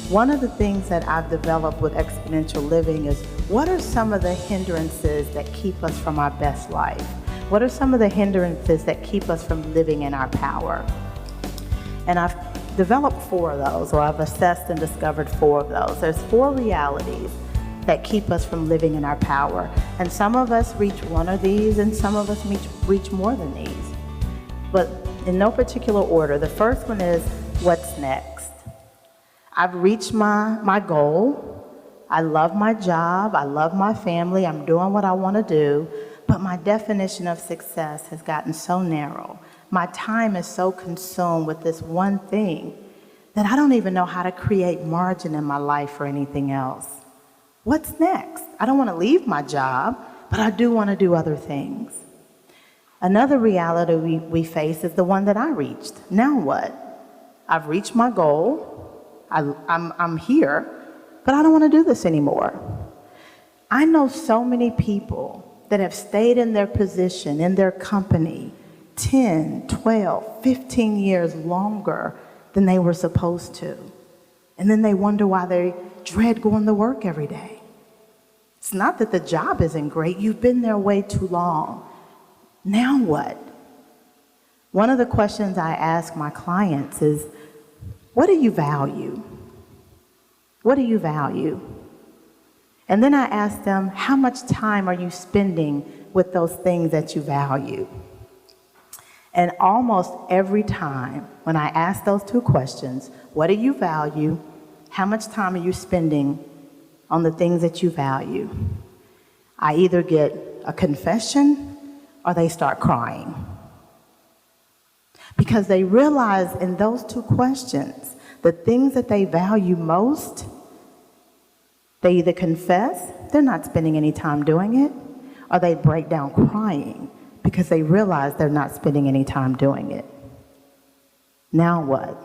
One of the things that I've developed with exponential living is, what are some of the hindrances that keep us from our best life? What are some of the hindrances that keep us from living in our power? And I've developed 4 of those, or I've assessed and discovered 4 of those. There's 4 realities that keep us from living in our power. And some of us reach one of these, and some of us reach more than these. But in no particular order. The first one is, what's next? I've reached my goal. I love my job. I love my family. I'm doing what I want to do. But my definition of success has gotten so narrow. My time is so consumed with this one thing that I don't even know how to create margin in my life for anything else. What's next? I don't want to leave my job, but I do want to do other things. Another reality we face is the one that I reached. Now what? I've reached my goal. I'm here, but I don't want to do this anymore. I know so many people that have stayed in their position, in their company, 10, 12, 15 years longer than they were supposed to. And then they wonder why they dread going to work every day. It's not that the job isn't great. You've been there way too long. Now what? One of the questions I ask my clients is, what do you value? What do you value? And then I ask them, how much time are you spending with those things that you value? And almost every time when I ask those 2 questions, what do you value? How much time are you spending on the things that you value? I either get a confession or they start crying. Because they realize in those 2 questions, the things that they value most, they either confess, they're not spending any time doing it, or they break down crying because they realize they're not spending any time doing it. Now what?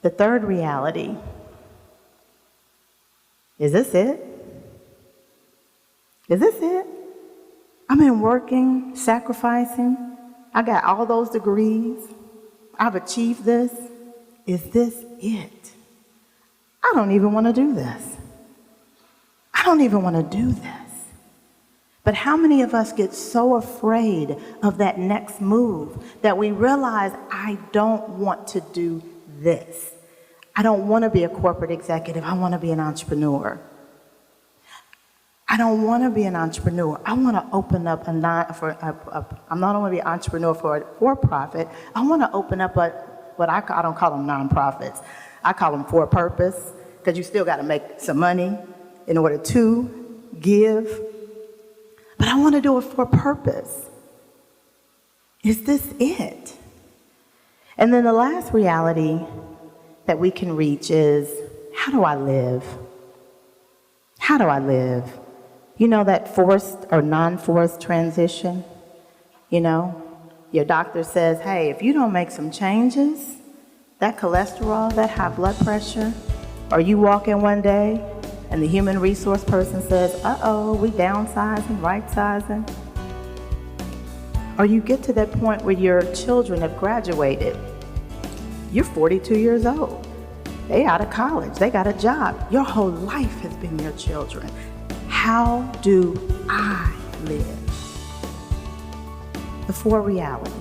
The third reality, is this it? Is this it? I've been working, sacrificing. I got all those degrees. I've achieved this. Is this it? I don't even want to do this. I don't even want to do this. But how many of us get so afraid of that next move that we realize, I don't want to do this. I don't want to be a corporate executive. I want to be an entrepreneur. I don't want to be an entrepreneur. I want to open up I'm not only be an entrepreneur for profit. I want to open up I don't call them nonprofits. I call them for purpose, because you still got to make some money in order to give. But I want to do it for purpose. Is this it? And then the last reality that we can reach is, how do I live? How do I live? You know, that forced or non-forced transition? You know, your doctor says, hey, if you don't make some changes, that cholesterol, that high blood pressure, or you walk in one day and the human resource person says, uh-oh, we downsizing, right-sizing. Or you get to that point where your children have graduated. You're 42 years old. They out of college. They got a job. Your whole life has been your children. How do I live? The 4 realities.